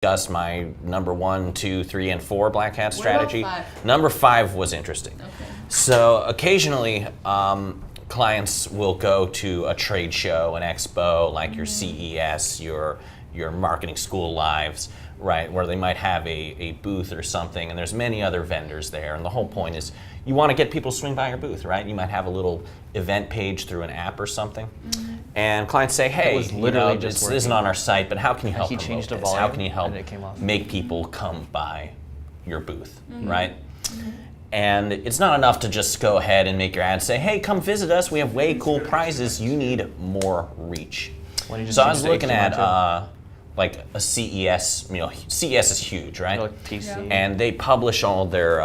discussed my number 1, 2, 3, and 4 black hat strategy. What about 5? Number 5 was interesting. Okay. So occasionally, clients will go to a trade show, an expo, like your CES, your marketing school lives, right, where they might have a booth or something, and there's many other vendors there, and the whole point is you want to get people to swing by your booth, right? You might have a little event page through an app or something, and clients say, hey, this isn't on our site, but how can you help promote this? How can you help make people come by your booth, right? And it's not enough to just go ahead and make your ad say, hey, come visit us, we have way cool prizes, you need more reach. So I was looking at like a CES, CES is huge, right? Like PC. And they publish all their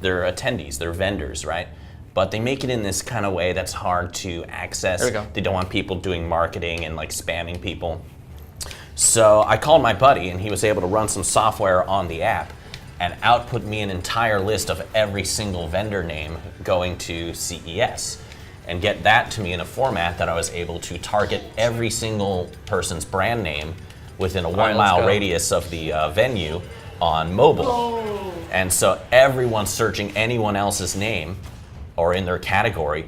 attendees, their vendors, right? But they make it in this kind of way that's hard to access. There we go. They don't want people doing marketing and like spamming people. So I called my buddy and he was able to run some software on the app and output me an entire list of every single vendor name going to CES and get that to me in a format that I was able to target every single person's brand name within a 1 mile radius of the venue on mobile. Oh. And so everyone's searching anyone else's name or in their category.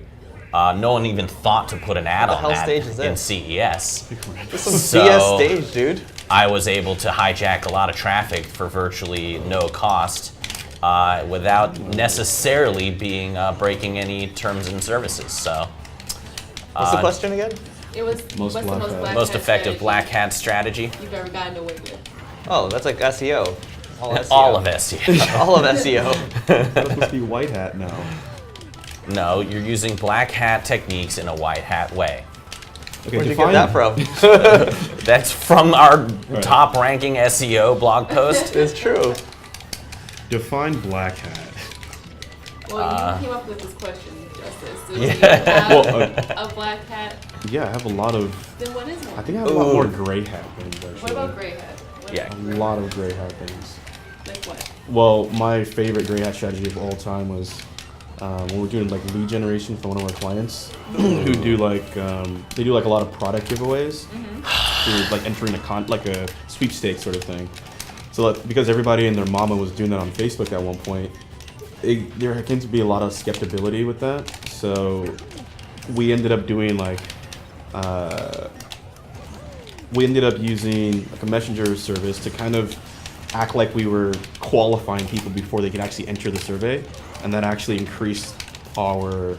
No one even thought to put an ad on that in CES. This is some CS stage, dude. I was able to hijack a lot of traffic for virtually no cost without necessarily being breaking any terms and services. So, what's the question again? It was Most what's the black hat. most effective black hat strategy. you've ever gotten away with. Oh, that's like SEO. All of SEO. All of SEO. That's supposed to be white hat now. No, you're using black hat techniques in a white hat way. Okay, Where'd you get that from? That's from our top ranking SEO blog post. It's true. Define black hat. Well, you came up with this question, Justice. So Yeah. do you have Well, a black hat? Yeah, I have a lot of. Then what is one? I think I have a lot more gray hat things actually. What about gray hat? Yeah. A lot of gray hat things. Like what? Well, my favorite gray hat strategy of all time was when we're doing like lead generation for one of our clients who do like they do like a lot of product giveaways through like entering like a sweepstakes sort of thing. So because everybody and their mama was doing that on Facebook at one point, there came to be a lot of skepticism with that. So we ended up doing like we ended up using like a messenger service to kind of act like we were qualifying people before they could actually enter the survey, and that actually increased our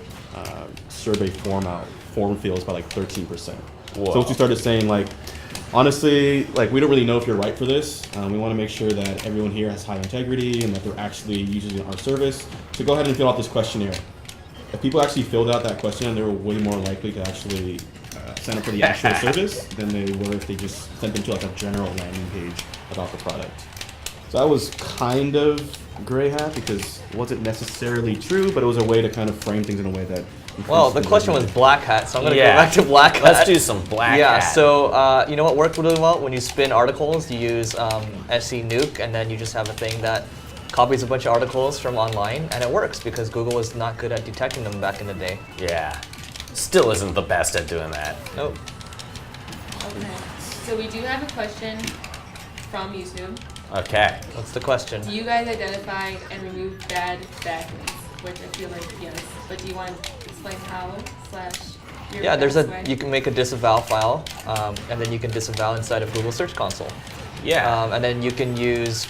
survey form fields by like 13%. Whoa. So once we started saying like, honestly, like we don't really know if you're right for this. We want to make sure that everyone here has high integrity and that they're actually using our service. So go ahead and fill out this questionnaire. If people actually filled out that question, they were way more likely to actually sign up for the actual service than they were if they just sent them to like a general landing page about the product. So that was kind of gray hat because it wasn't necessarily true, but it was a way to kind of frame things in a way that. Well, the question was black hat, so I'm gonna go back to black hat. Let's do some black hat. Yeah, so you know what worked really well? When you spin articles, you use SE Nuke, and then you just have a thing that copies a bunch of articles from online, and it works because Google was not good at detecting them back in the day. Yeah. Still isn't the best at doing that. Nope. Okay. So we do have a question from YouTube. Okay. What's the question? Do you guys identify and remove bad backlinks? Which I feel like yes, but do you want to explain how / your Yeah, best way? you can make a disavow file, and then you can disavow inside of Google Search Console. Yeah. And then you can use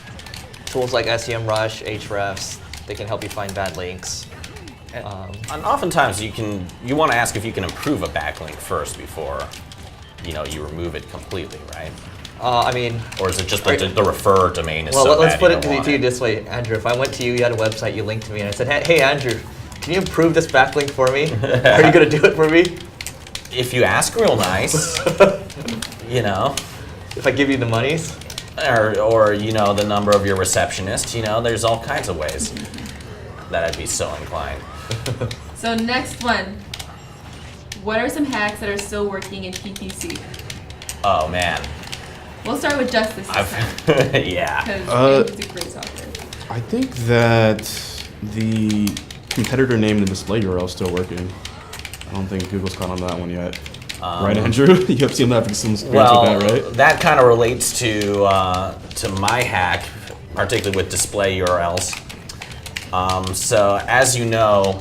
tools like SEMrush, Ahrefs. They can help you find bad links. And oftentimes you want to ask if you can improve a backlink first before you remove it completely, right? I mean, or is it just the refer domain is well, so let's bad put you it don't want to you this way, Andrew. If I went to you, you had a website, you linked to me, and I said, hey Andrew, can you improve this backlink for me? Are you gonna do it for me? If you ask real nice, If I give you the monies? or the number of your receptionists, there's all kinds of ways that I'd be so inclined. So next one. What are some hacks that are still working in PPC? Oh man. We'll start with Justice this time. Yeah. Because he's a great talker. I think that the competitor name and the display URL is still working. I don't think Google's caught on that one yet. Right, Andrew? You have seen that some experience Well, with that, right? that kind of relates to my hack, particularly with display URLs. So as you know,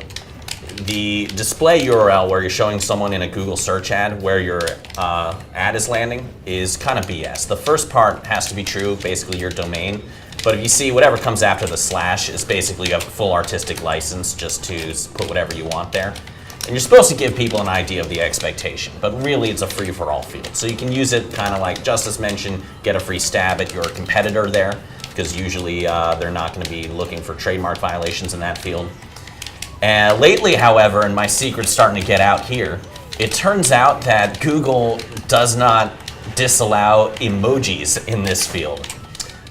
the display URL where you're showing someone in a Google search ad where your ad is landing is kind of BS. The first part has to be true, basically your domain. But if you see whatever comes after the slash is basically a full artistic license just to put whatever you want there. And you're supposed to give people an idea of the expectation, but really it's a free-for-all field. So you can use it kind of like Justice mentioned, get a free stab at your competitor there, because usually they're not going to be looking for trademark violations in that field. Lately, however, and my secret's starting to get out here, it turns out that Google does not disallow emojis in this field.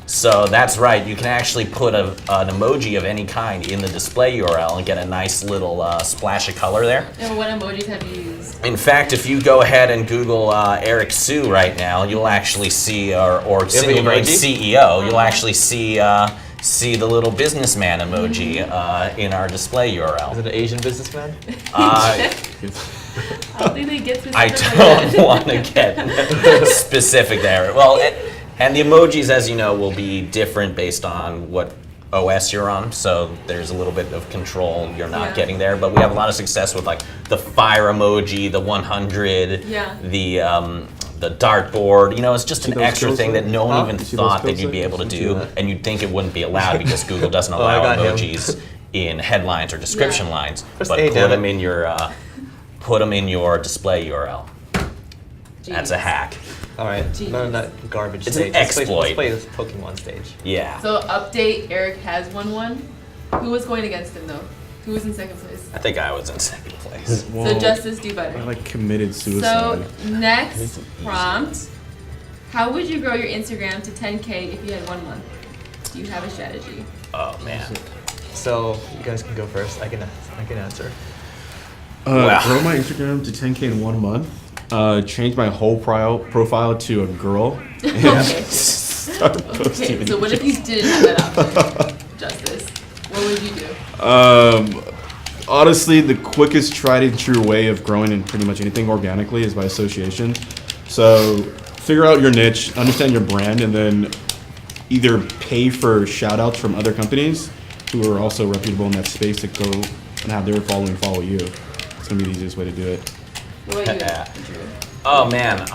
So that's right, you can actually put an emoji of any kind in the display URL and get a nice little splash of color there. And what emojis have you used? In fact, if you go ahead and Google Eric Siu right now, you'll actually see, or Single Grain CEO, you'll actually see the little businessman emoji in our display URL. Is it an Asian businessman? I don't think they get specific. I don't want to get specific there. Well, and the emojis, as you know, will be different based on what OS you're on. So there's a little bit of control you're not getting there. But we have a lot of success with like the fire emoji, the 100, the dartboard. You know, it's just an extra thing that no one even thought that you'd be able to do, and you'd think it wouldn't be allowed because Google doesn't allow emojis in headlines or description lines. But put them in your display URL. That's a hack. All right, none of that garbage It's stage. an exploit. Let's play this Pokemon stage. Yeah. So update, Eric has won. Who was going against him though? Who was in second place? I think I was in second place. Well, So Justice, do better. I like committed suicide. So next prompt, how would you grow your Instagram to 10K if you had 1 month? Do you have a strategy? Oh man. So you guys can go first. I can answer. Grow my Instagram to 10K in 1 month. Change my whole profile to a girl. Okay, so what if you didn't have that option, Justice? What would you do? Honestly, the quickest tried and true way of growing in pretty much anything organically is by association. So figure out your niche, understand your brand, and then either pay for shout outs from other companies who are also reputable in that space to go and have their following follow you. It's gonna be the easiest way to do it. What about you, Andrew? Oh man.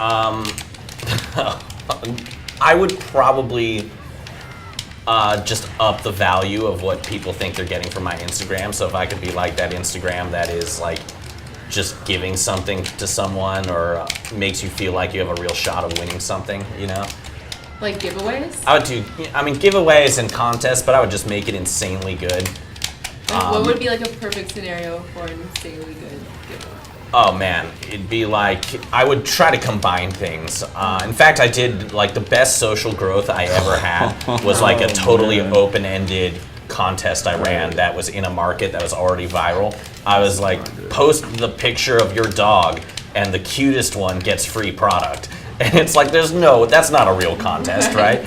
I would probably just up the value of what people think they're getting from my Instagram. So if I could be like that Instagram that is like just giving something to someone or makes you feel like you have a real shot of winning something, you know? Like giveaways? I would do, I mean, giveaways and contests, but I would just make it insanely good. Like, what would be like a perfect scenario for an insanely good giveaway? Oh man, it'd be like, I would try to combine things. In fact, I did, like, the best social growth I ever had was like a totally open-ended contest I ran that was in a market that was already viral. I was like, post the picture of your dog and the cutest one gets free product. And it's like, that's not a real contest, right?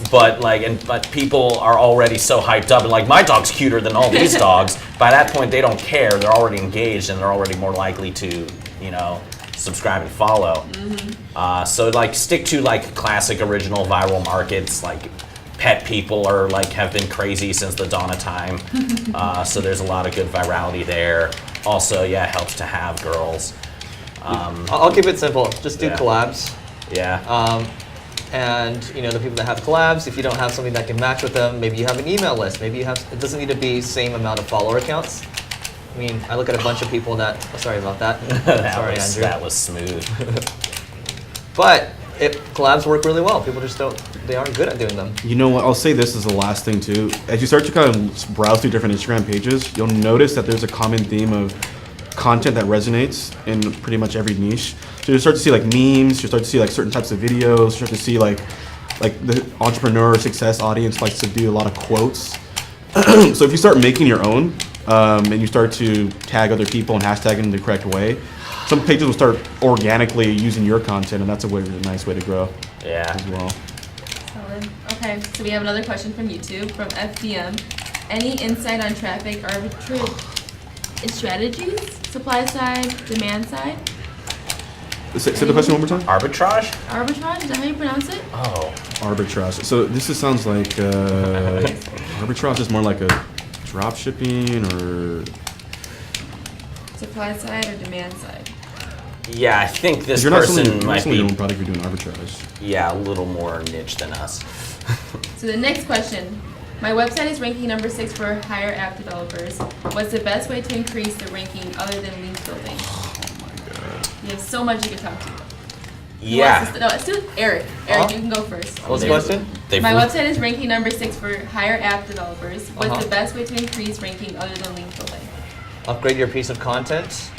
But like, but people are already so hyped up and like, my dog's cuter than all these dogs. By that point, they don't care. They're already engaged and they're already more likely to, you know, subscribe and follow. So like, stick to like classic original viral markets. Like, pet people are like have been crazy since the dawn of time. So there's a lot of good virality there. Also, yeah, it helps to have girls. I'll keep it simple. Just do collabs. Yeah. And you know, the people that have collabs, if you don't have something that can match with them, maybe you have an email list. Maybe you have. It doesn't need to be same amount of follower accounts. I mean, I look at a bunch of people that. Oh, sorry about that. Andrew. That was smooth. But collabs work really well. People just don't. They aren't good at doing them. You know what? I'll say this as the last thing too. As you start to kind of browse through different Instagram pages, you'll notice that there's a common theme of content that resonates in pretty much every niche. So you start to see like memes, you start to see like certain types of videos, you start to see like the entrepreneur success audience likes to do a lot of quotes. So if you start making your own and you start to tag other people and hashtag in the correct way, some pages will start organically using your content, and that's a really nice way to grow. Yeah. As well. Solid. Okay, so we have another question from YouTube, from FDM. Any insight on traffic arbitrage strategies? Supply side, demand side? Say the question one more time. Arbitrage? Arbitrage, is that how you pronounce it? Oh. Arbitrage. So sounds like arbitrage is more like a drop shipping or. Supply side or demand side? Yeah, I think this You're not person selling, might your be, own product. You're doing arbitrage. yeah, a little more niche than us. So the next question. My website is ranking number 6 for higher app developers. What's the best way to increase the ranking other than link building? Oh my god. You have so much you can talk to. Yeah. No, let's do Eric. Eric, you can go first. What's the question? My website is ranking number 6 for higher app developers. What's Uh-huh. the best way to increase ranking other than link building? Upgrade your piece of content,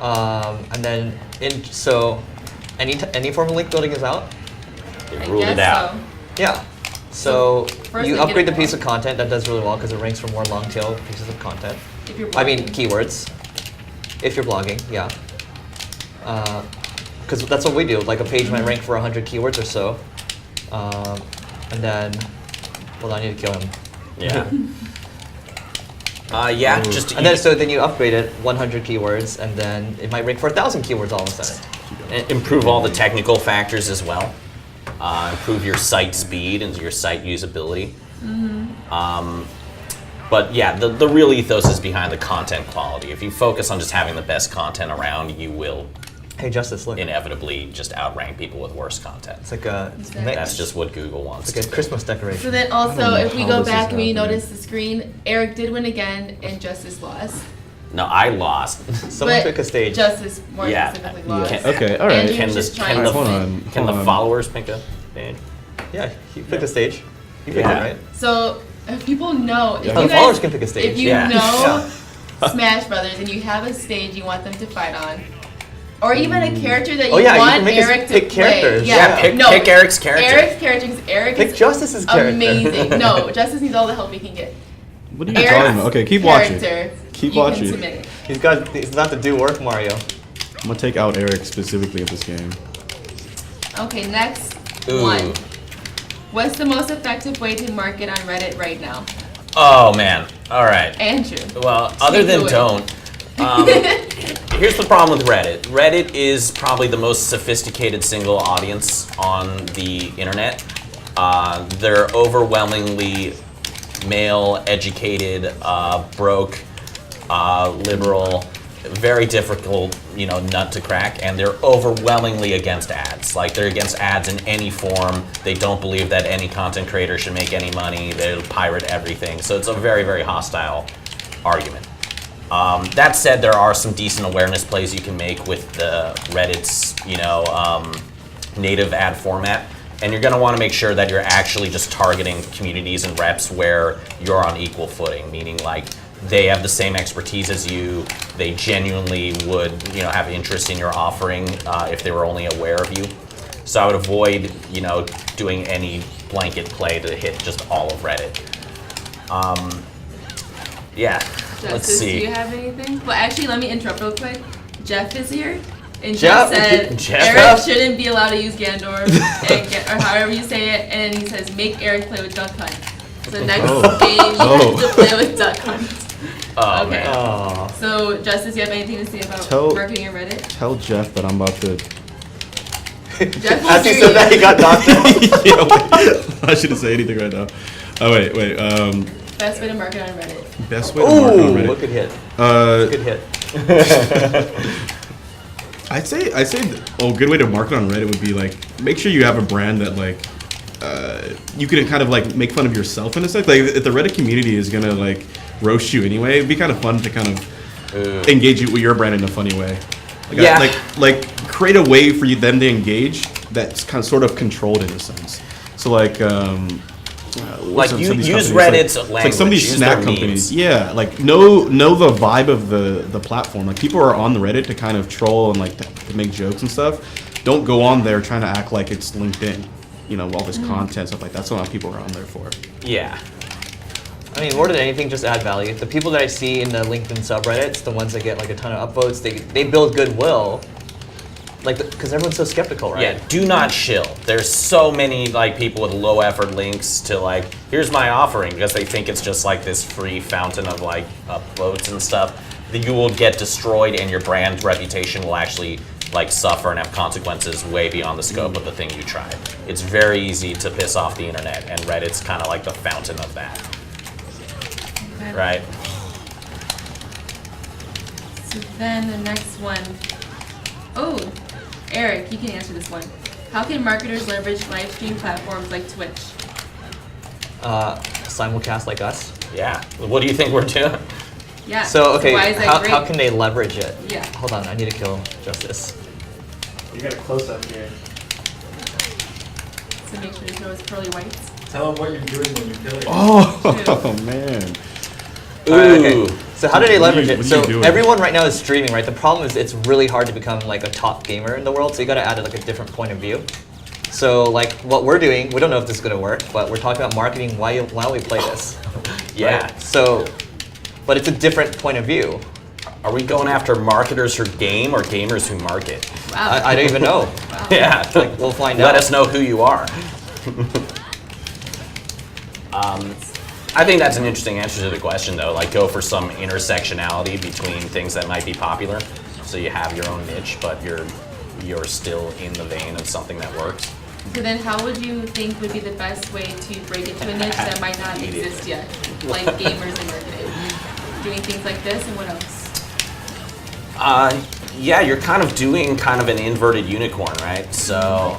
and then any form of link building is out. They I ruled guess it out. so. Yeah. So first you they get upgrade it the piece wrong. of content that does really well because it ranks for more long tail pieces of content. If you're I mean blogging. keywords. If you're blogging, yeah. Because that's what we do. Like a page might rank for 100 keywords or so, and then, well, I need to kill him. Yeah. Yeah, Ooh. just And then you upgrade it 100 keywords, and then it might rank for 1,000 keywords all of a sudden. improve all the technical factors as well. Improve your site speed and your site usability. But yeah, the real ethos is behind the content quality. If you focus on just having the best content around, you will Hey, Justice, look. inevitably just outrank people with worse content. It's like a Exactly. That's just what Google wants. it's like a to do. Christmas decoration. So then also, know if we how go this is back and we happening. notice the screen, Eric did win again and Justice lost. No, I lost. Someone But took a stage. Justice more Yeah. specifically Yeah. lost. Okay. All right. Andrew Can was the, just can trying the, to Hold win. on. can the hold on. followers pick a band? Yeah, he picked a stage. You picked Yeah. it, right? So if people know, if Yeah. you The guys, followers can pick a stage. if you Yeah. know Smash Brothers and you have a stage you want them to fight on, or even a character that you Oh, yeah, you want can make us Eric to pick play. characters. Yeah, Yeah, pick Eric's character. Eric's character, 'cause Eric Pick is Justice's character. amazing. No, Justice needs all the help he can get. What are you Eric's talking about? Okay, keep watching. character, Keep you watching. Can submit it. He's not the do work Mario. I'm gonna take out Eric specifically of this game. Okay, next Ooh. one. What's the most effective way to market on Reddit right now? Oh man. All right. Andrew. Well, other Take it than away. don't. Here's the problem with Reddit. Reddit is probably the most sophisticated single audience on the internet. They're overwhelmingly male, educated, broke, liberal, very difficult, nut to crack, and they're overwhelmingly against ads. Like, they're against ads in any form. They don't believe that any content creator should make any money. They'll pirate everything. So it's a very, very hostile argument. That said, there are some decent awareness plays you can make with the Reddit's, native ad format. And you're going to want to make sure that you're actually just targeting communities and reps where you're on equal footing, meaning like they have the same expertise as you. They genuinely would, have interest in your offering if they were only aware of you. So I would avoid, doing any blanket play to hit just all of Reddit. Yeah, let's Justice, see. do you have anything? Well, actually, let me interrupt real quick. Jeff is here, and Jeff? Jeff said Jeff? Eric shouldn't be allowed to use Gandor, or however you say it, and he says make Eric play with Duck Hunt. So next Oh. game, you Oh. have to play with Duck Hunt. Oh, Okay. man. Oh. So, Justice, you have anything to say about Tell- marketing your Reddit? Tell Jeff that I'm about to. Jeff will As he hear said you. that, he got knocked out. I shouldn't say anything right now. Oh wait. Best way to market on Reddit. Best way to market on Ooh, Reddit. what good hit. Uh, Good hit. I'd say a good way to market on Reddit would be like make sure you have a brand that like you can kind of like make fun of yourself in a sense. Like if the Reddit community is gonna like roast you anyway, it'd be kind of fun to kind of engage with your brand in a funny way. Like, Yeah. like create a way for them to engage that's kind of sort of controlled in a sense. So like Like, some you of these use companies, Reddit's like some of these language, use snack their companies, memes. yeah, like know the vibe of the platform. Like people are on the Reddit to kind of troll and like to make jokes and stuff. Don't go on there trying to act like it's LinkedIn. All this content stuff like that's what people are on there for. Yeah. I mean, more than anything, just add value. The people that I see in the LinkedIn subreddits, the ones that get like a ton of upvotes, they build goodwill. Like, because everyone's so skeptical, right? Yeah, do not shill. There's so many like people with low effort links to like, here's my offering, because they think it's just like this free fountain of like upvotes and stuff. That you will get destroyed and your brand reputation will actually like suffer and have consequences way beyond the scope of the thing you tried. It's very easy to piss off the internet, and Reddit's kind of like the fountain of that, Okay. right? So then the next one. Oh, Eric, you can answer this one. How can marketers leverage live stream platforms like Twitch? Simulcast like us. Yeah. What do you think we're doing? Yeah. So okay, why is that how great? can they leverage it? Yeah. Hold on, I need to kill Justice. You got a close up here. So make sure to show his pearly whites. Tell them what you're doing when you kill it. Oh man. Alright, okay. Ooh. So how do they leverage it? What are So you doing? everyone right now is streaming, right? The problem is it's really hard to become like a top gamer in the world, so you gotta add like a different point of view. So like what we're doing, we don't know if this is gonna work, but we're talking about marketing why we play this. Yeah. Right? So, but it's a different point of view. Are we going after marketers who game or gamers who market? Wow. I don't even know. Wow. Yeah. Like we'll find out. Let us know who you are. I think that's an interesting answer to the question, though. Like, go for some intersectionality between things that might be popular, so you have your own niche, but you're still in the vein of something that works. So then how would you think would be the best way to break into a niche that might not exist yet? Like gamers and marketing. Doing things like this, and what else? Yeah, you're kind of doing kind of an inverted unicorn, right? So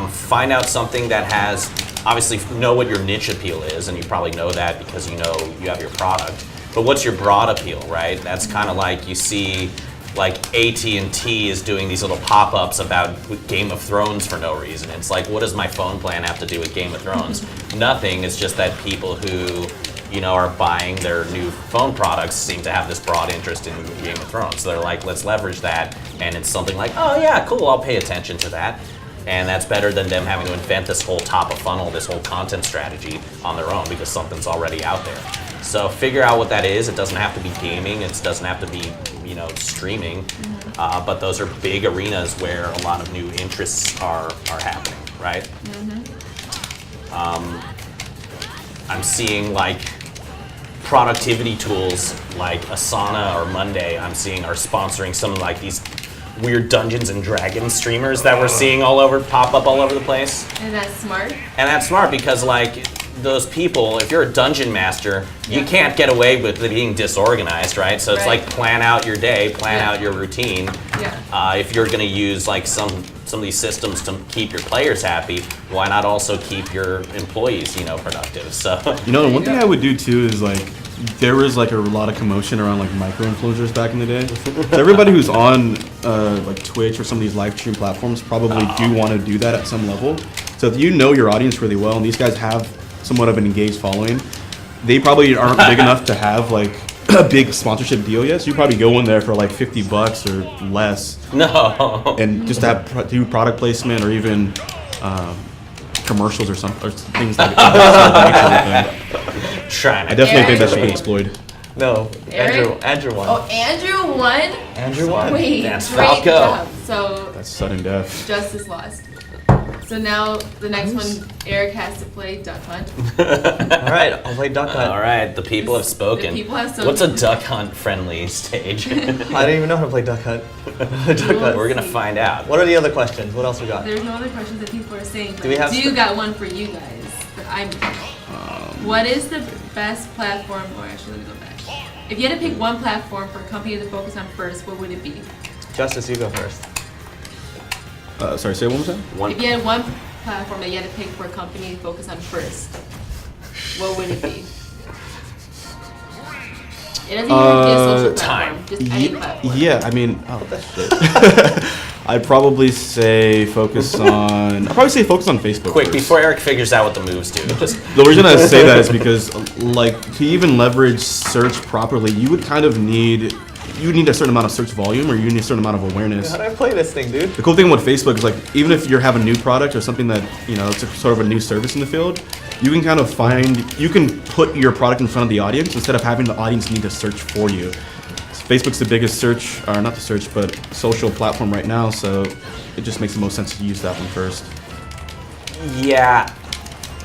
find out something that has, obviously know what your niche appeal is, and you probably know that because you know you have your product. But what's your broad appeal, right? That's kind of like you see like AT&T is doing these little pop-ups about Game of Thrones for no reason. It's like, what does my phone plan have to do with Game of Thrones? Nothing. It's just that people who, you know, are buying their new phone products seem to have this broad interest in Game of Thrones. So they're like, let's leverage that, and it's something like, oh yeah, cool, I'll pay attention to that. And that's better than them having to invent this whole top of funnel, this whole content strategy on their own because something's already out there. So figure out what that is. It doesn't have to be gaming. It doesn't have to be, you know, streaming. But those are big arenas where a lot of new interests are happening, right? I'm seeing like productivity tools like Asana or Monday. I'm seeing are sponsoring some of like these weird Dungeons and Dragons streamers that we're seeing pop up all over the place. And that's smart. And that's smart because like those people, if you're a dungeon master, you can't get away with it being disorganized, right? So it's Right. like plan out your day, plan Yeah. out your routine. Yeah. If you're going to use like some of these systems to keep your players happy, why not also keep your employees, you know, productive? So You know, the one thing I would do too is like, there was like a lot of commotion around like micro-influencers back in the day. So everybody who's on like Twitch or some of these live stream platforms probably do want to do that at some level. So if you know your audience really well and these guys have somewhat of an engaged following, they probably aren't big enough to have like a big sponsorship deal yet. So you probably go in there for like $50 or less no. and just have do product placement or even commercials or things like that. Trying I to definitely think that Eric? should be exploited. No, Eric? Andrew won. Oh, Andrew won? Andrew won. Wait, That's great Falco. job. So That's sudden death. Justice lost. So now the next one, Eric has to play Duck Hunt. All right, I'll play Duck Hunt. All right, the people have spoken. The people have spoken. What's a duck hunt friendly stage? I don't even know how to play Duck Hunt. Duck Hunt. We're gonna find out. What are the other questions? What else we got? There's no other questions that people are saying, but Do we have I sp- got one for you guys. That I'm. What is the best platform? Or actually, let me go back. If you had to pick one platform for a company to focus on first, what would it be? Justice, you go first. Sorry, say it one more time. One, If you had one platform that you had to pick for a company to focus on first, what would it be? It doesn't even have to be a social time. platform, just any platform. Yeah, I mean, I'd probably say focus on Facebook. quick, first. before Eric figures out what the moves do. Just The reason I say that is because, like, to even leverage search properly, you would kind of need a certain amount of search volume, or you need a certain amount of awareness. How do I play this thing, dude? The cool thing with Facebook is, like, even if you have a new product or something that, you know, it's a, sort of a new service in the field, you can kind of you can put your product in front of the audience instead of having the audience need to search for you. Facebook's the biggest social platform right now, so it just makes the most sense to use that one first. yeah,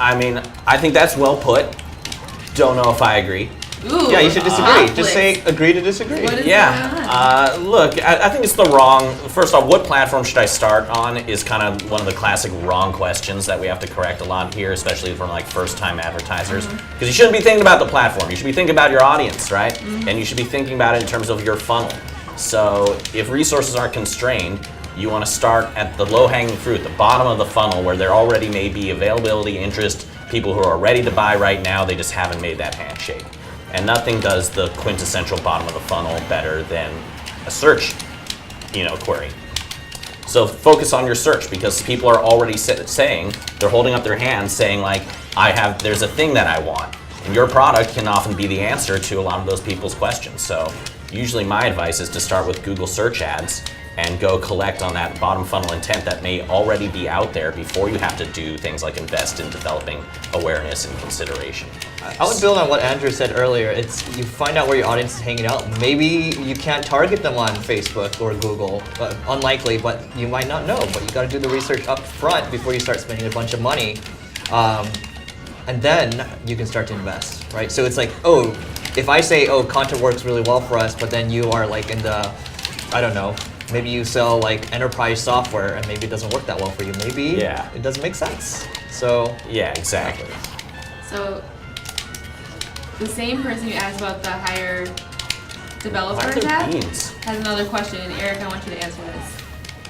I mean, I think that's well put. Don't know if I agree. Ooh, Yeah, you should disagree. conflict. Just say agree to disagree. What is Yeah. going on? Look, I think it's the wrong. First off, what platform should I start on is kind of one of the classic wrong questions that we have to correct a lot here, especially from like first-time advertisers. Because you shouldn't be thinking about the platform. You should be thinking about your audience, right? And you should be thinking about it in terms of your funnel. So if resources are constrained, you want to start at the low-hanging fruit, the bottom of the funnel, where there already may be availability, interest, people who are ready to buy right now. They just haven't made that handshake. And nothing does the quintessential bottom of the funnel better than a search, query. So focus on your search, because people are already saying, they're holding up their hands saying like, there's a thing that I want. And your product can often be the answer to a lot of those people's questions. So usually my advice is to start with Google search ads and go collect on that bottom funnel intent that may already be out there before you have to do things like invest in developing awareness and consideration. I would build on what Andrew said earlier. It's you find out where your audience is hanging out. Maybe you can't target them on Facebook or Google. Unlikely, but you might not know. But you got to do the research up front before you start spending a bunch of money, and then you can start to invest, right? So it's like, if I say, content works really well for us, but then you are like in the, I don't know, maybe you sell like enterprise software and maybe it doesn't work that well for you. Maybe it doesn't make sense. So yeah, exactly. So the same person you asked about the hire developer Why are there tab beans? has another question, and Eric, I want you to answer this.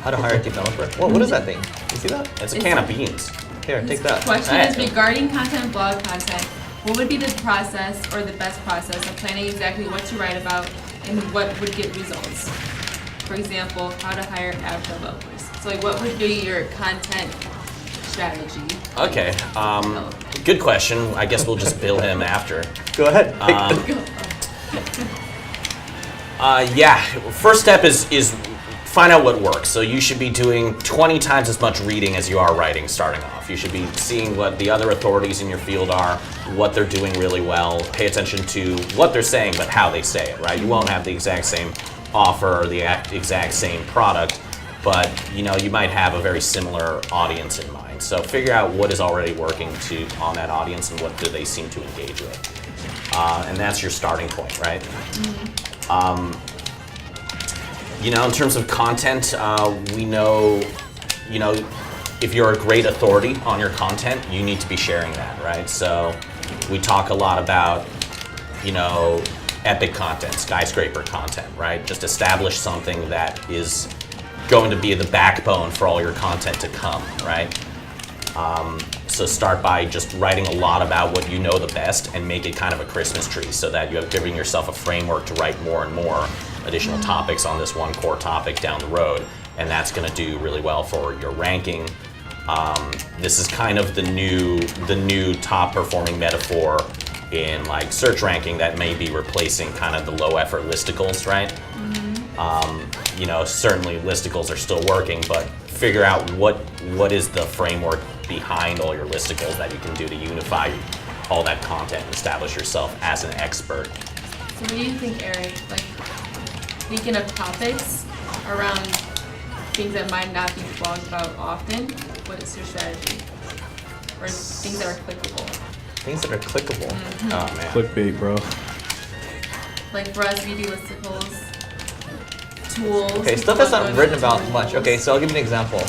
how to hire a developer? What is that thing? You see that? It's a can of beans. Here, take His that. question Alright. is regarding content and blog content. What would be the process or the best process of planning exactly what to write about and what would get results? For example, how to hire app developers. So like, what would be your content strategy? Okay, good question. I guess we'll just bill him after. Go ahead. Yeah, first step is find out what works. So you should be doing 20 times as much reading as you are writing starting off. You should be seeing what the other authorities in your field are, what they're doing really well. Pay attention to what they're saying, but how they say it, right? You won't have the exact same offer or the exact same product, but you might have a very similar audience in mind. So figure out what is already working on that audience and what do they seem to engage with. And that's your starting point, right? In terms of content, we know, if you're a great authority on your content, you need to be sharing that, right? So we talk a lot about, epic content, skyscraper content, right? Just establish something that is going to be the backbone for all your content to come, right? So start by just writing a lot about what you know the best and make it kind of a Christmas tree so that you're giving yourself a framework to write more and more additional topics on this one core topic down the road. And that's going to do really well for your ranking. This is kind of the new top performing metaphor in like search ranking that may be replacing kind of the low effort listicles, right? Certainly listicles are still working, but figure out what is the framework behind all your listicles that you can do to unify all that content and establish yourself as an expert. So what do you think, Eric? Like, thinking of topics around things that might not be blogged about often, what is your strategy? Or things that are clickable? Things that are clickable. Oh man. Clickbait, bro. Like for us, we do listicles, tools. Okay, stuff that's not written about much. Okay, so I'll give you an example.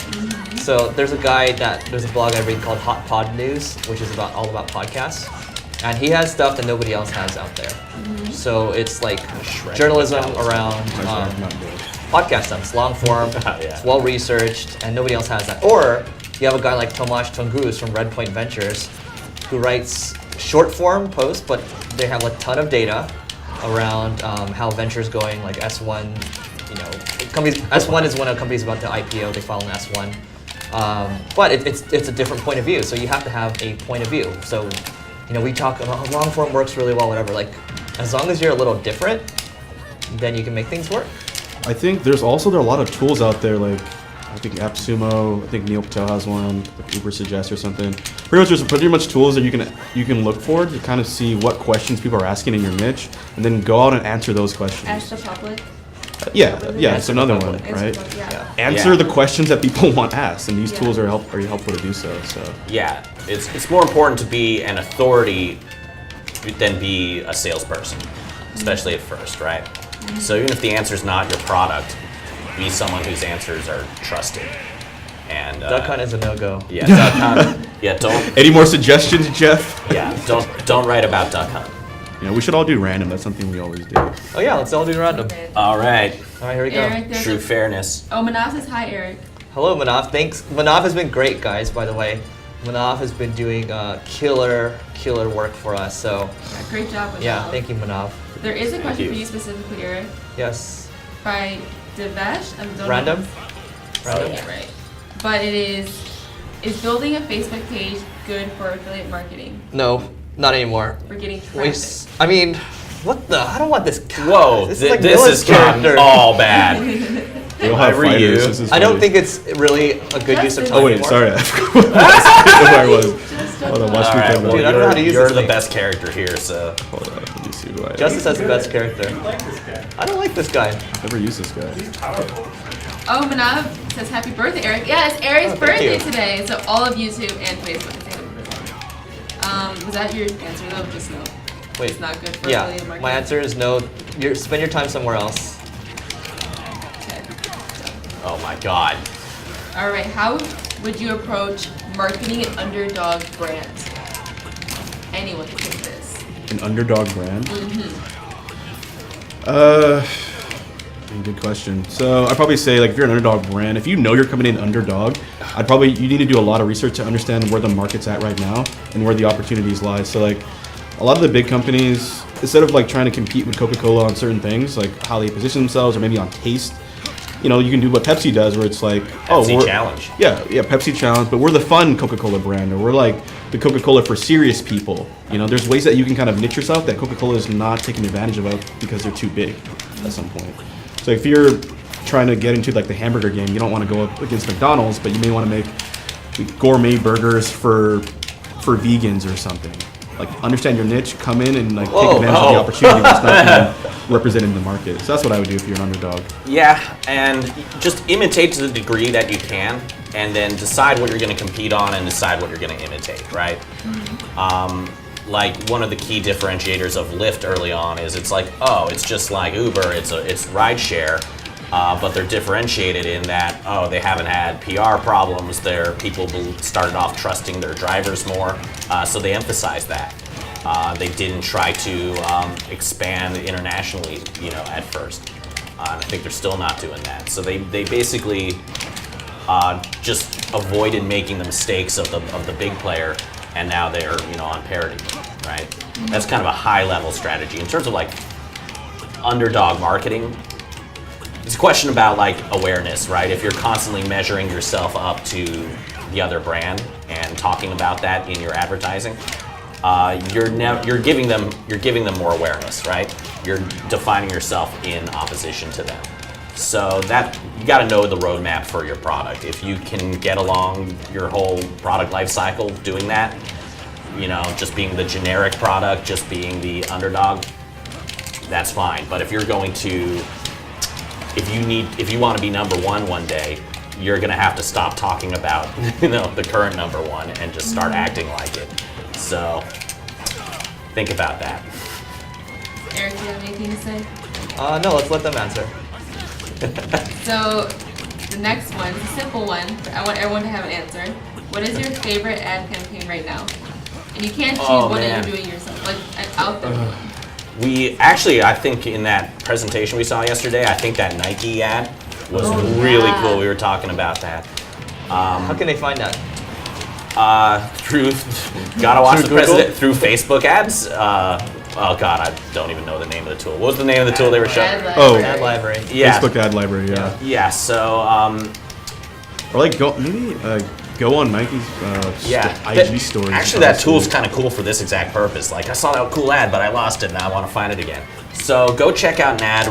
So there's a blog I read called Hot Pod News, which is all about podcasts. And he has stuff that nobody else has out there. So it's like journalism around podcast stuff. It's long form, it's well researched, and nobody else has that. Or you have a guy like Tomasz Tungus from Red Point Ventures, who writes short form posts, but they have a ton of data around how ventures going, like S1. Companies. S1 is when a company's about to IPO. They file an S1. But it's a different point of view. So you have to have a point of view. So we talk about long form works really well, whatever. Like, as long as you're a little different, then you can make things work. I think there are a lot of tools out there, like I think AppSumo, I think Neil Patel has one, like Uber Suggest or something. Pretty much tools that you can look for to kind of see what questions people are asking in your niche, and then go out and answer those questions. Ask the public. Yeah, it's another one, right? Answer the questions that people want asked, and these tools are helpful to do so. Yeah, it's more important to be an authority than be a salesperson, especially at first, right? So even if the answer is not your product, be someone whose answers are trusted. And Duck Hunt is a no-go. yeah, Duck Hunt. Yeah, don't. Any more suggestions, Jeff? Yeah, don't write about Duck Hunt. You know, we should all do random. That's something we always do. Oh yeah, let's all do random. All right, All right, here we go. Eric, there's true a- fairness. Oh, Manav says hi, Eric. Hello, Manav. Thanks. Manav has been great, guys. By the way, Manav has been doing killer work for us. So Yeah, great job. Manav. yeah, thank you, Manav. There is a question you. for you specifically, Eric, Yes. by Devesh. I don't know Random? if I'm Random. saying it right. But it is building a Facebook page good for affiliate marketing? No, not anymore. For getting We traffic? I mean, what the? I don't want this. Whoa, this this, is like this Milla's has gotten all bad. We all have Why were fighters. you? This is I don't funny. think it's really a good use of Justin. time Oh wait, anymore. sorry. I forgot where I was. Hold on, watch All me right, come well, back. Dude, I don't know how to use you're this the thing. best character here, so. Hold on, let me see who I am. Justice has the best character. I like this guy. I don't like this guy. I've never used this guy. He's powerful. Oh, Manav says happy birthday, Eric. Yeah, it's Eric's Oh, thank birthday you. today. So all of YouTube and Facebook is happy birthday. Was that your answer though? Just no. Wait. It's not good for Yeah, affiliate marketing. my answer is no. Spend your time somewhere else. Okay. Oh my God. All right. How would you approach marketing an underdog brand? Anyone can take this. An underdog brand? Good question. So I'd probably say, like, if you're an underdog brand, if you know you're coming in underdog, you need to do a lot of research to understand where the market's at right now and where the opportunities lie. So like a lot of the big companies, instead of like trying to compete with Coca-Cola on certain things, like how they position themselves or maybe on taste, you know, you can do what Pepsi does, where it's like, Pepsi we're challenge. Yeah, Pepsi challenge, but we're the fun Coca-Cola brand, or we're like the Coca-Cola for serious people. You know, there's ways that you can kind of niche yourself that Coca-Cola is not taking advantage of because they're too big at some point. So if you're trying to get into like the hamburger game, you don't want to go up against McDonald's, but you may want to make gourmet burgers for vegans or something. Like, understand your niche, come in and like take advantage of the opportunity that's not being represented in the market. So that's what I would do if you're an underdog. Yeah, and just imitate to the degree that you can, and then decide what you're going to compete on and decide what you're going to imitate, right? Like one of the key differentiators of Lyft early on is it's like, oh, it's just like Uber, it's rideshare, but they're differentiated in that, oh, they haven't had PR problems, their people started off trusting their drivers more, so they emphasize that. They didn't try to expand internationally, you know, at first. And I think they're still not doing that. So they basically just avoided making the mistakes of the big player, and now they're, you know, on parity, right? That's kind of a high level strategy. In terms of like underdog marketing, it's a question about like awareness, right? If you're constantly measuring yourself up to the other brand and talking about that in your advertising, you're giving them more awareness, right? You're defining yourself in opposition to them. So that you got to know the roadmap for your product. If you can get along your whole product life cycle doing that, you know, just being the generic product, just being the underdog, that's fine. But if you're going to, if you want to be number one day, you're going to have to stop talking about, you know, the current number one and just start acting like it. So think about that. Eric, do you have anything to say? No, let's let them answer. So the next one, the simple one, I want everyone to have an answer. What is your favorite ad campaign right now? And you can't choose Oh, one man. that you're doing yourself, like an out there. We actually, I think in that presentation we saw yesterday, I think that Nike ad was really yeah. cool. We were talking about that. How can they find that? Through, gotta watch Through the president Google? through Facebook ads. Oh God, I don't even know the name of the tool. What was the name of the tool they were showing? Ad Oh. library. Ad library. Yeah. Facebook ad library, yeah. Yeah. So Or like go on Nike's yeah, IG stories. Actually, that tool's kind of cool for this exact purpose. Like, I saw that cool ad, but I lost it, and I want to find it again. So go check out an ad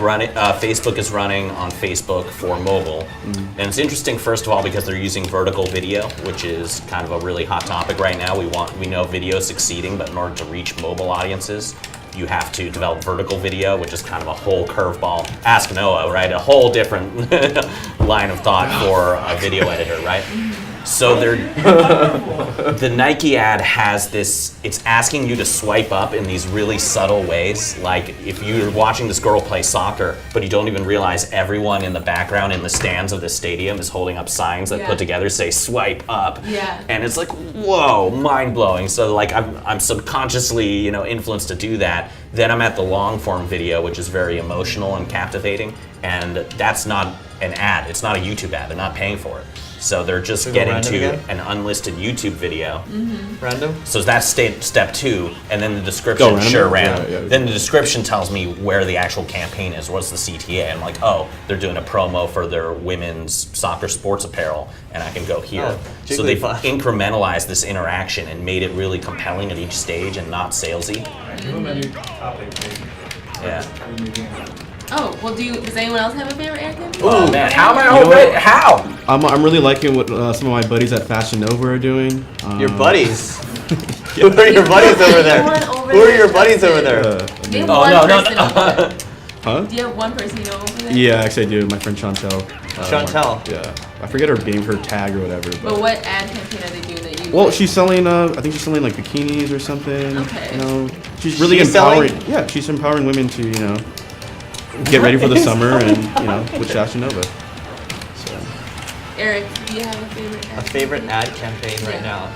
Facebook is running on Facebook for mobile, and it's interesting first of all because they're using vertical video, which is kind of a really hot topic right now. We know video is succeeding, but in order to reach mobile audiences, you have to develop vertical video, which is kind of a whole curveball. Ask Noah, right? A whole different line of thought for a video editor, right? So the Nike ad has this, it's asking you to swipe up in these really subtle ways. Like if you're watching this girl play soccer, but you don't even realize everyone in the background in the stands of the stadium is holding up signs that put together say swipe up. Yeah. And it's like, whoa, mind blowing. So like I'm subconsciously, influenced to do that. Then I'm at the long form video, which is very emotional and captivating. And that's not an ad. It's not a YouTube ad. They're not paying for it. So they're just Go getting random to again? an unlisted YouTube video. Random? So that's step 2, and then the description, Go random? sure, random. Yeah. Then the description tells me where the actual campaign is. What's the CTA? I'm like, oh, they're doing a promo for their women's soccer sports apparel, and I can go here. Oh, So they've Jigglypuff. incrementalized this interaction and made it really compelling at each stage and not salesy. Give them a new topic, maybe. Yeah. Oh, well, does anyone else have a favorite ad campaign? Oh man, how am I You know over it? what? How? I'm really liking what some of my buddies at Fashion Nova are doing. Your buddies. Who are your buddies over there? Anyone over Who are there, your buddies over Justin? there? Do you have Oh, one no, person over there? Huh? Do you have one person you know over there? Yeah, actually I do. My friend Chantel. Chantel. Yeah. I forget her name, her tag or whatever. But what ad campaign are they doing that you Well, like? she's selling. I think she's selling like bikinis or something. Okay. She's really She's empowering. selling? Yeah, she's empowering women to get ready for the summer and with Fashion Nova. So Eric, do you have a favorite ad A favorite ad campaign right Yeah. now?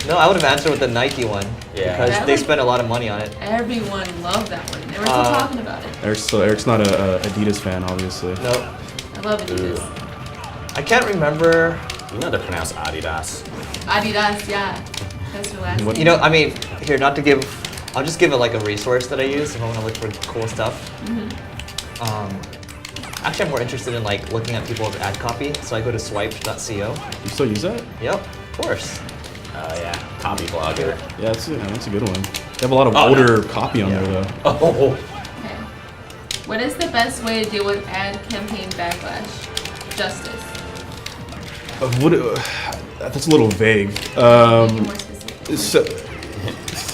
No, I would have answered with the Nike one. Yeah. Because That they one- spent a lot of money on it. Everyone loved that one. They were still talking about it. Eric's not a Adidas fan, obviously. No. I love Adidas. I can't remember. You know they're pronounced Adidas. Adidas, yeah. That's your last What- name. Here, not to give, I'll just give it like a resource that I use if I want to look for cool stuff. Actually, I'm more interested in like looking at people's ad copy, so I go to swipe.co. You still use that? Yep, of course. Oh yeah, copy blogger. Yeah, that's a good one. They have a lot of Oh, older copy on Yeah. there though. Oh. Okay. What is the best way to deal with ad campaign backlash? Justice. That's a little vague. Make it more specific. So,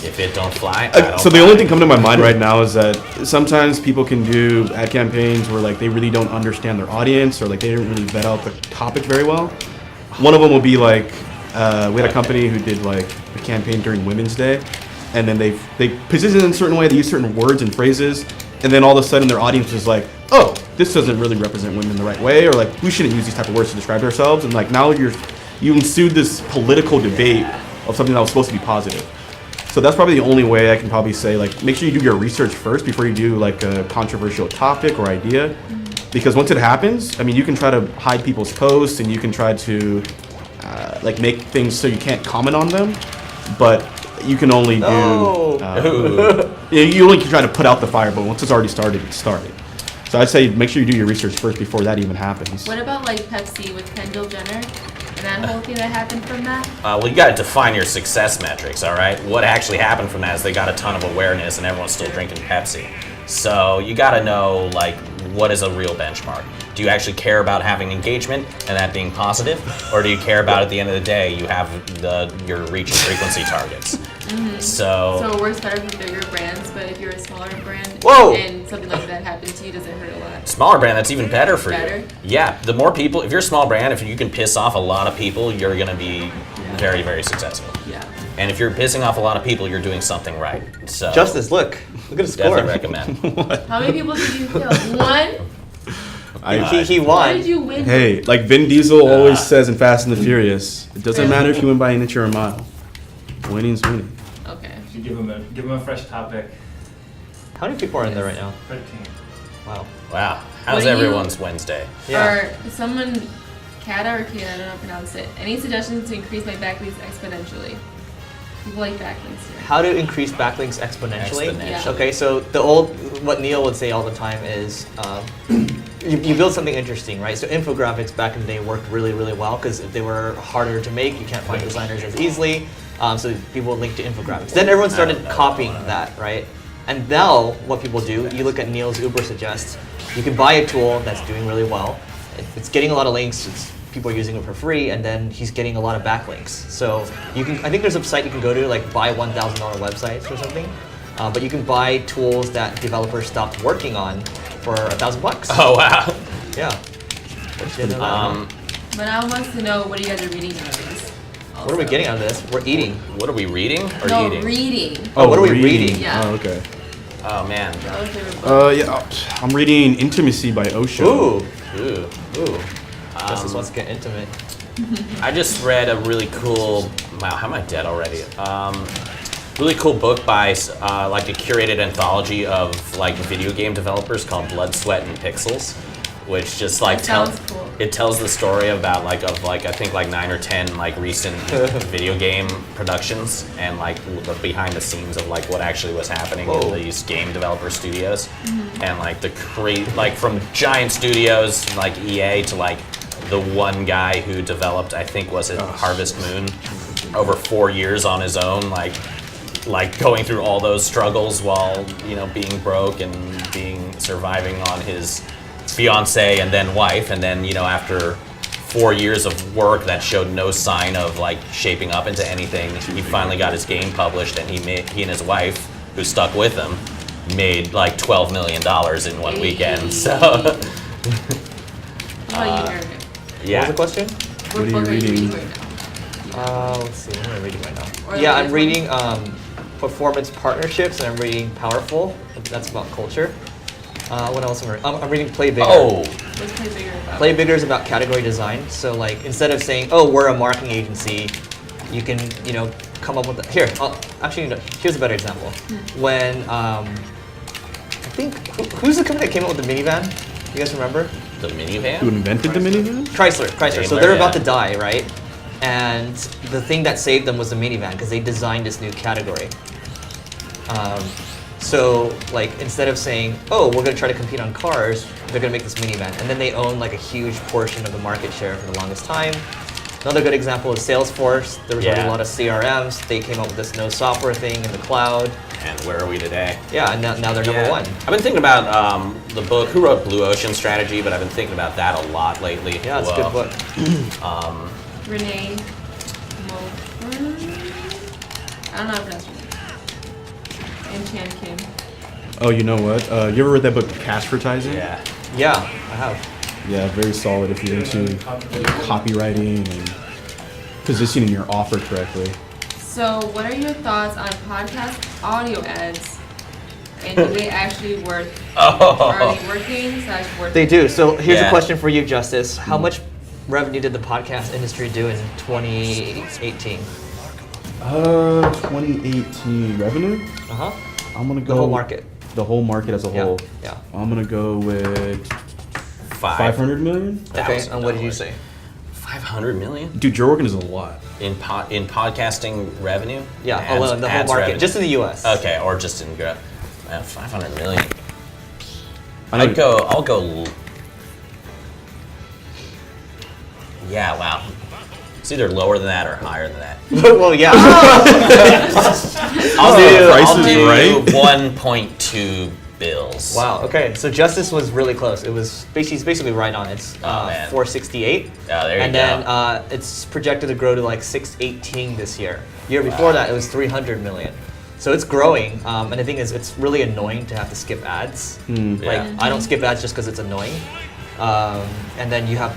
If it don't fly, I don't so the buy only it. thing coming to my mind right now is that sometimes people can do ad campaigns where like they really don't understand their audience or like they didn't really vet out the topic very well. One of them will be like we had a company who did like a campaign during Women's Day, and then they position it in a certain way, they use certain words and phrases, and then all of a sudden their audience was like, oh, this doesn't really represent women the right way, or like we shouldn't use these type of words to describe ourselves, and like now you ensued this political debate of something that was supposed to be positive. So that's probably the only way I can probably say, like, make sure you do your research first before you do like a controversial topic or idea, because once it happens, I mean, you can try to hide people's posts and you can try to like make things so you can't comment on them, but you can only do you only can try to put out the fire, but once it's already started, it's started. So I'd say make sure you do your research first before that even happens. What about like Pepsi with Kendall Jenner? And that whole thing that happened from that? Well, you got to define your success metrics, all right? What actually happened from that is they got a ton of awareness and everyone's still drinking Pepsi. So you got to know, like, what is a real benchmark? Do you actually care about having engagement and that being positive? Or do you care about, at the end of the day, you have your reach and frequency targets? So it works better for bigger brands, but if you're a smaller brand Whoa! and something like that happens to you, does it hurt a lot? Smaller brand, that's even better for Better? you. Yeah, the more people, if you're a small brand, if you can piss off a lot of people, you're going to be very, very successful. Yeah. And if you're pissing off a lot of people, you're doing something right. So Justice, look at the score. definitely recommend. How many people did you kill? One? He How won. did you win? Hey, like Vin Diesel always says in Fast and the Furious, it doesn't matter if you win by an inch or a mile. Winning's winning. Okay. You give them a fresh topic. How many people are in there right now? 13. Wow. Wow. How's What do you- everyone's Wednesday? Yeah. Or someone, Kata or Kata, I don't know how to pronounce it. Any suggestions to increase my backlinks exponentially? People like backlinks here. How to increase backlinks exponentially? Exponentially. Yeah. Okay, so what Neil would say all the time is, you build something interesting, right? So infographics back in the day worked really, really well because they were harder to make. You can't find designers as easily. So people would link to infographics. Then everyone started copying that, right? And now what people do, you look at Neil's Uber Suggest. You can buy a tool that's doing really well. It's getting a lot of links. People are using it for free, and then he's getting a lot of backlinks. So you can, I think there's a site you can go to, like buy $1,000 websites or something. But you can buy tools that developers stopped working on for $1,000. Oh, wow. Yeah. Didn't know that. But I want to know what you guys are reading nowadays. What are we getting out of this? We're eating. What are we reading or No, eating? reading. Oh, what are we reading? Yeah. Oh, okay. Oh man. That was favorite book. Yeah, I'm reading Intimacy by Osho. Ooh. Ooh. Justice wants to get intimate. I just read a really cool. Wow, how am I dead already? Really cool book by like a curated anthology of like video game developers called Blood, Sweat, and Pixels, which just like That tells sounds cool. it tells the story about like I think like 9 or 10 like recent video game productions and like the behind the scenes of like what actually was happening Whoa. in these game developer studios and like like from giant studios like EA to like the one guy who developed, I think was it Harvest Moon, over 4 years on his own, like going through all those struggles while being broke and surviving on his fiance and then wife, and then after 4 years of work that showed no sign of like shaping up into anything, he finally got his game published, and he and his wife, who stuck with him, made like $12 million in one weekend. So How about you, Eric? yeah. What was the question? What are you book are you reading reading? right now? Let's see. What am I reading right now? Or Yeah, like I'm reading Performance Partnerships, and I'm reading Powerful. That's about culture. What else am I reading? I'm reading Play Bigger. Oh, What's Play Bigger about? Play Bigger is about category design. So like instead of saying, "Oh, we're a marketing agency," you can come up with actually no, here's a better example. When I think who's the company that came up with the minivan? You guys remember? the minivan. Who invented the minivan? Chrysler. So Daimler, they're about yeah. to die, right? And the thing that saved them was the minivan because they designed this new category. So like instead of saying, "Oh, we're going to try to compete on cars," they're going to make this minivan, and then they own like a huge portion of the market share for the longest time. Another good example is Salesforce. There was already a Yeah. lot of CRMs. They came up with this no software thing in the cloud. And where are we today? Yeah, and now they're number one. I've been thinking about the book. Who wrote Blue Ocean Strategy? But I've been thinking about that a lot lately. Yeah, it's a good book. Renee Moore. I don't know if that's her name. And Chan Kim. Oh, you know what? You ever read that book, Cashvertising? Yeah. Yeah, I have. Yeah, very solid if you're into copywriting and positioning your offer correctly. So, what are your thoughts on podcast audio ads? And do they actually work? Are they working / working? They do. So here's a Yeah. question for you, Justice. How much revenue did the podcast industry do in 2018? 2018 revenue? Uh-huh. I'm gonna go The whole market. The whole market as a Yeah, whole. yeah. I'm gonna go with 500 500 million. Okay, and what did you say? 500 million Dude, Joe Rogan is a lot. in podcasting revenue. Yeah, Ads- alone, the whole ads market, revenue. just in the US. Okay, or just in Europe. 500 million. I know- I'll go. Yeah, wow. It's either lower than that or higher than that. Well, yeah. I'll Price is do Right. 1.2 bills. Wow. Okay, so Justice was really close. It was basically right on. It's Oh, man. 468. Oh, there you and go. then it's projected to grow to like 618 this year. Year before that, it was 300 million. So it's growing. And the thing is, it's really annoying to have to skip ads. Like Yeah. I don't skip ads just because it's annoying. And then you have,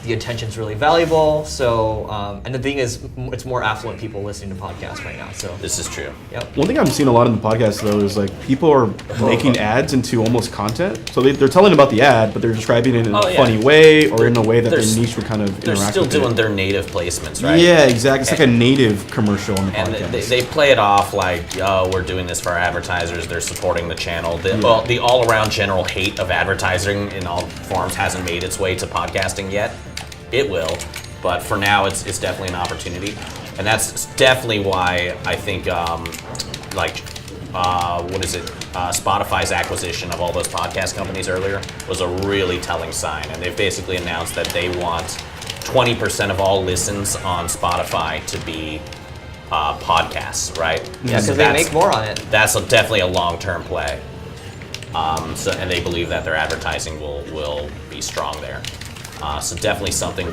the attention's really valuable. So and the thing is, it's more affluent people listening to podcasts right now. So This is true. yep. One thing I'm seeing a lot in the podcast though is like people are making ads into almost content. So they're telling about the ad, but they're describing it in Oh, a yeah. funny way or in a way that They're their s- niche would kind of They're interact still with doing it. their native placements, right? Yeah, exactly. It's like a native commercial on the And podcast. they play it off like, oh, we're doing this for our advertisers. They're supporting the channel. Yeah. The all-around general hate of advertising in all forms hasn't made its way to podcasting yet. It will, but for now, it's definitely an opportunity, and that's definitely why I think Spotify's acquisition of all those podcast companies earlier was a really telling sign, and they've basically announced that they want 20% of all listens on Spotify to be podcasts, right? Yeah, because they That's- make more on it. That's definitely a long-term play. And they believe that their advertising will be strong there. So definitely something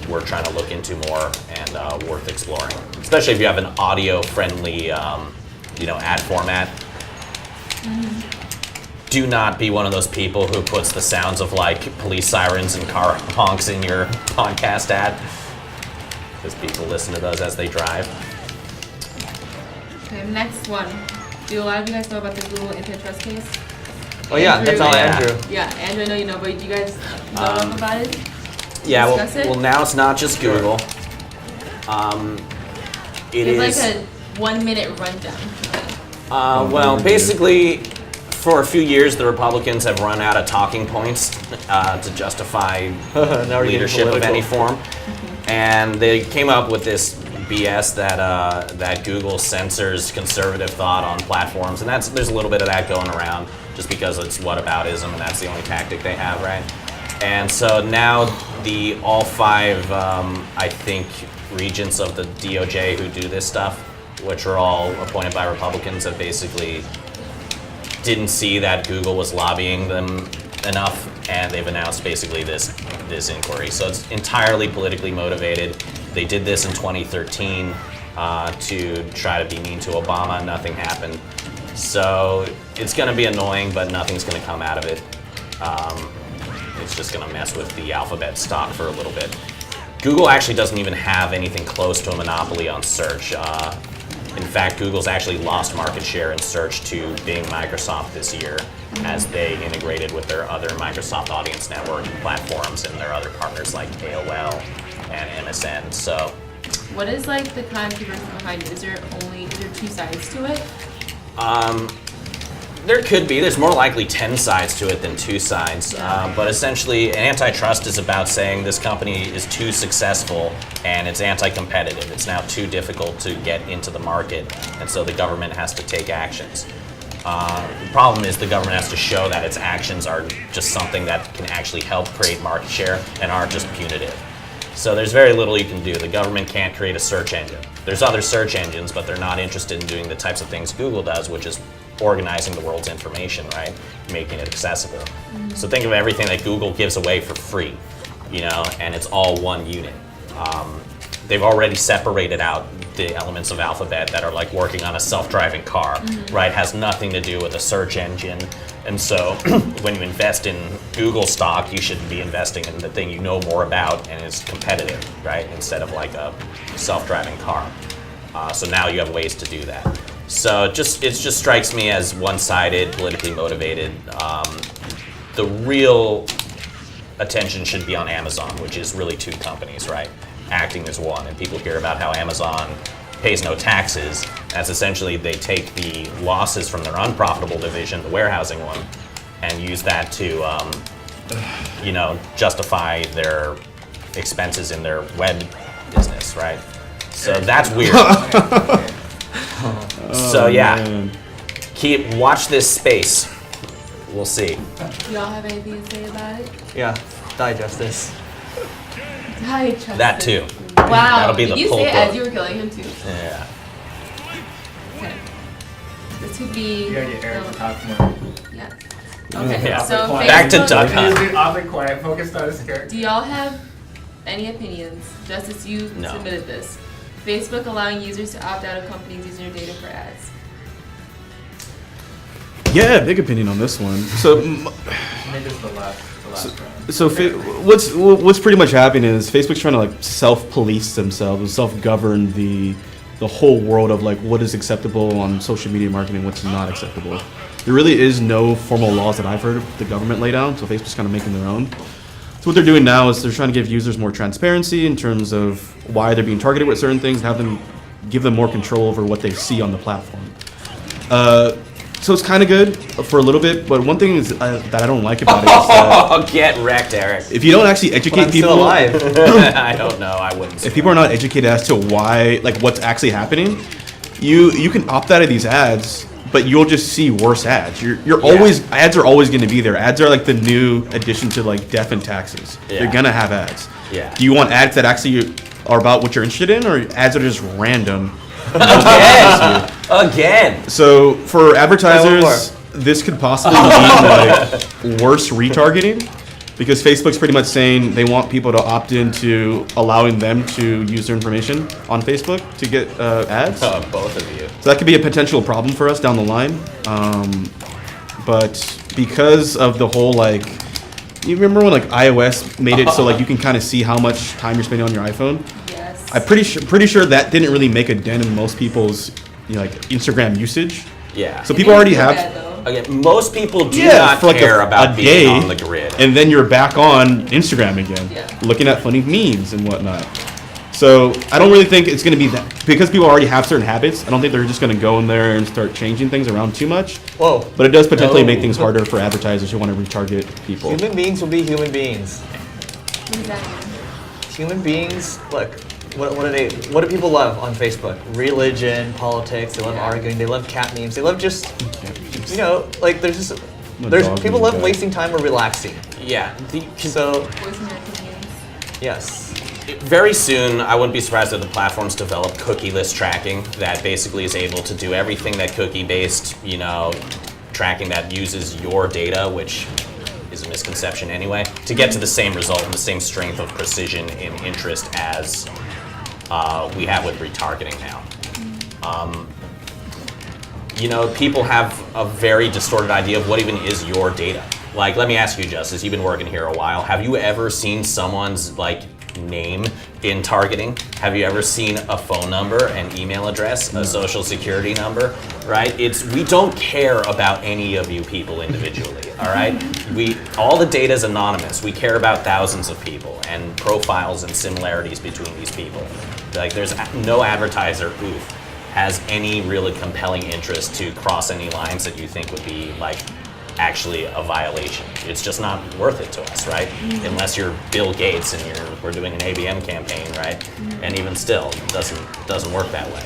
we're trying to look into more and worth exploring, especially if you have an audio-friendly, ad format. do not be one of those people who puts the sounds of like police sirens and car honks in your podcast ad, because people listen to those as they drive. Okay, next one. Do a lot of you guys know about the Google antitrust case? Oh yeah, Andrew, that's all yeah. Andrew. Yeah, Andrew, I know you know, but do you guys know enough about it? Yeah, Discuss it? well, now it's not just Google. It It's is. like a 1-minute rundown. Well, basically, for a few years, the Republicans have run out of talking points to justify Now we're getting leadership of any political. form, and they came up with this BS that Google censors conservative thought on platforms, and there's a little bit of that going around, just because it's whataboutism, and that's the only tactic they have, right? And so now all five, I think, regents of the DOJ who do this stuff, which are all appointed by Republicans, have basically didn't see that Google was lobbying them enough, and they've announced basically this inquiry. So it's entirely politically motivated. They did this in 2013 to try to be mean to Obama. Nothing happened. So it's going to be annoying, but nothing's going to come out of it. It's just going to mess with the Alphabet stock for a little bit. Google actually doesn't even have anything close to a monopoly on search. In fact, Google's actually lost market share in search to Bing, Microsoft this year, as they integrated with their other Microsoft Audience Network platforms and their other partners like AOL and MSN. So, What is like the controversy behind it? Is there two sides to it? there could be. There's more likely 10 sides to it than 2 sides. Yeah. But essentially, antitrust is about saying this company is too successful and it's anti-competitive. It's now too difficult to get into the market, and so the government has to take actions. The problem is the government has to show that its actions are just something that can actually help create market share and aren't just punitive. So there's very little you can do. The government can't create a search engine. There's other search engines, but they're not interested in doing the types of things Google does, which is organizing the world's information, right? Making it accessible. So think of everything that Google gives away for free, and it's all one unit. They've already separated out the elements of Alphabet that are like working on a self-driving car, right? Has nothing to do with a search engine. And so when you invest in Google stock, you should be investing in the thing you know more about and is competitive, right? Instead of like a self-driving car. So now you have ways to do that. So it just strikes me as one-sided, politically motivated. The real attention should be on Amazon, which is really 2 companies, right? Acting as one, and people hear about how Amazon pays no taxes. That's essentially they take the losses from their unprofitable division, the warehousing one, and use that to, justify their expenses in their web business, right? So that's weird. So yeah, Man. watch this space. We'll see. Do y'all have anything to say about it? Yeah, digest this. That too. Wow. That'll be Did the you pulp say it as of- you were killing him too? Yeah. Okay. This would be. You gotta get Eric to talk more. Yeah. Okay. Yeah. So Back to Facebook- Duck He's Hunt. been awfully quiet, focused on his character. Do y'all have any opinions? Justice, you No. submitted this. Facebook allowing users to opt out of companies using their data for ads. Yeah, big opinion on this one. So, Maybe it's the last round. so what's pretty much happening is Facebook's trying to like self-police themselves, and self-govern the whole world of like what is acceptable on social media marketing, what's not acceptable. There really is no formal laws that I've heard of the government lay down, so Facebook's kind of making their own. So what they're doing now is they're trying to give users more transparency in terms of why they're being targeted with certain things, give them more control over what they see on the platform. So it's kind of good for a little bit, but one thing is that I don't like about it is that Oh, get wrecked, Eric. if you don't actually But educate I'm people, still alive. I don't know. I wouldn't. Say if people are not educated as to why, like what's actually happening, you can opt out of these ads, but you'll just see worse ads. You're always ads are always going to be there. Ads are like the new addition to like death and taxes. Yeah. You're gonna have ads. Yeah. Do you want ads that actually are about what you're interested in, or ads that are just random? Again. So for One advertisers, this could possibly mean like worse retargeting, because Facebook's pretty much saying they want people to opt into allowing them to use their information on Facebook to get ads. Both of you. So that could be a potential problem for us down the line. But because of the whole like, you remember when like iOS made it so like you can kind of see how much time you're spending on your iPhone? Yes. I'm pretty sure that didn't really make a dent in most people's like Instagram usage. Yeah. So people already have. Again, most people do not for like care about a being day, on the grid. and then you're back on Instagram again, Yeah. looking at funny memes and whatnot. So I don't really think it's going to be that, because people already have certain habits. I don't think they're just going to go in there and start changing things around too much. Whoa. But it does potentially No. make things harder for advertisers who want to retarget people. Human beings will be human beings. What does that mean? Human beings, look, what do people love on Facebook? Religion, politics, they love arguing, they love cat memes, they love just, you know, like there's dog people meme love guy. wasting time or relaxing. Yeah. So, Voicing your opinions. yes. Very soon, I wouldn't be surprised if the platforms develop cookieless tracking that basically is able to do everything that cookie-based, you know, tracking that uses your data, which is a misconception anyway, to get to the same result and the same strength of precision and interest as we have with retargeting now. You know, people have a very distorted idea of what even is your data. Like, let me ask you, Justice, you've been working here a while. Have you ever seen someone's, like, name in targeting? Have you ever seen a phone number, an email address, a social security number, right? We don't care about any of you people individually, all right? All the data is anonymous. We care about thousands of people and profiles and similarities between these people. Like, there's no advertiser who has any really compelling interest to cross any lines that you think would be, like, actually a violation. It's just not worth it to us, right? Unless you're Bill Gates and we're doing an ABM campaign, right? And even still, it doesn't work that way.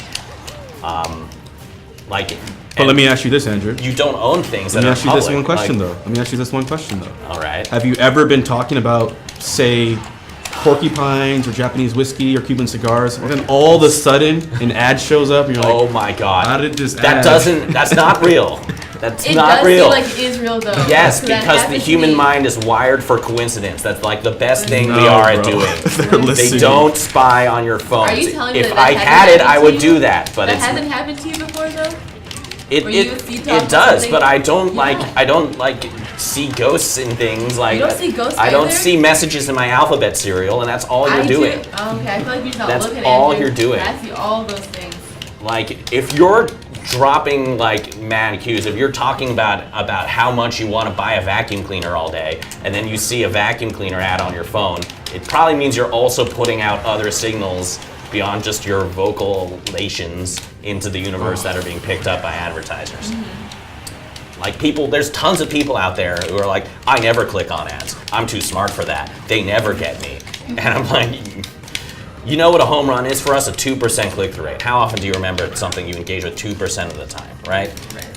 But let me ask you this, Andrew. You don't own things Let that me are ask you this public, one question, like- though. Let me ask you this one question, though. All right. Have you ever been talking about, say, porcupines or Japanese whiskey or Cuban cigars, and then all of a sudden an ad shows up and you're like, Oh my God. how did this That ad- that's not real. That's It not does real. feel like it is real though. Yes, So that because the happens to human me. mind is wired for coincidence. That's like the best thing we No, are at bro. doing. They're They listening. don't spy on your phones. Are you telling me if that I hasn't had it, happened I to would you? do that. But That it's hasn't happened to you before though? it Where you see it talk does. something- But I don't Yeah. I don't like see ghosts in things. Like don't see ghosts I don't either? see messages in my alphabet cereal, and that's all you're I doing. Do. Oh, okay, I feel like you're not That's looking all at you're doing. I see all those things. Like, if you're dropping like mad cues, if you're talking about how much you want to buy a vacuum cleaner all day, and then you see a vacuum cleaner ad on your phone, it probably means you're also putting out other signals beyond just your vocalations into the universe that are being picked up by advertisers. Like there's tons of people out there who are like, I never click on ads. I'm too smart for that. They never get me. And I'm like, you know what a home run is for us? A 2% click-through rate. How often do you remember something you engage with 2% of the time, right?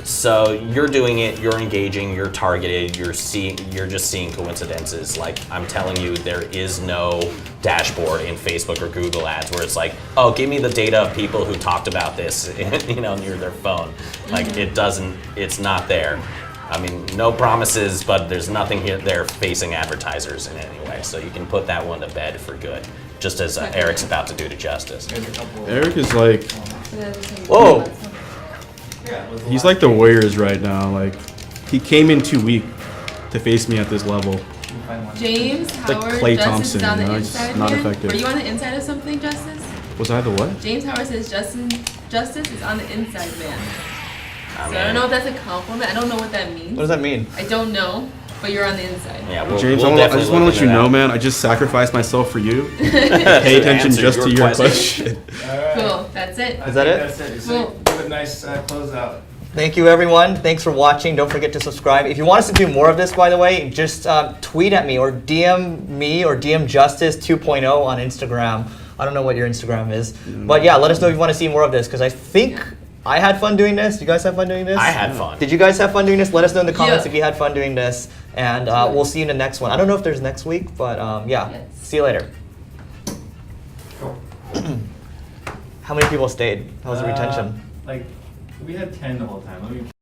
So you're doing it, you're engaging, you're targeted, you're just seeing coincidences. Like, I'm telling you, there is no dashboard in Facebook or Google ads where it's like, oh, give me the data of people who talked about this, near their phone. Like, it's not there. I mean, no promises, but there's nothing there facing advertisers in any way. So you can put that one to bed for good, just as Eric's about to do to Justice. There's a couple. Eric is like, Whoa. Yeah, it was he's the like the last Warriors right now. Like, he came in too weak to face me at this level. page. You can find one. James like Howard Klay Justice Thompson, is on the you know, it's inside. not man. effective. Were you on the inside of something, Justice? Was I the what? James Howard says Justice is on the inside, man. I So I don't know if that's a compliment. I don't know what that means. What does that mean? I don't know, but you're on the inside. Yeah, James, we'll I definitely just want to look let you into know, that. man, I just sacrificed myself for you. Pay attention answer just your to your question. question. All right. Cool. That's it. I Is that think it? That's it. So Cool. give a nice closeout. Thank you, everyone. Thanks for watching. Don't forget to subscribe. If you want us to do more of this, by the way, just tweet at me or DM me or DM Justice 2.0 on Instagram. I don't know what your Instagram is. But yeah, let us know if you want to see more of this because I think I had fun doing this. You guys have fun doing this? I had fun. Did you guys have fun doing this? Let us know in the comments Yeah. if you had fun doing this. And we'll see you in the next one. I don't know if there's next week, but yeah. Yes. See you later. Cool. How many people stayed? How was the retention? Like, we had 10 the whole time. Let me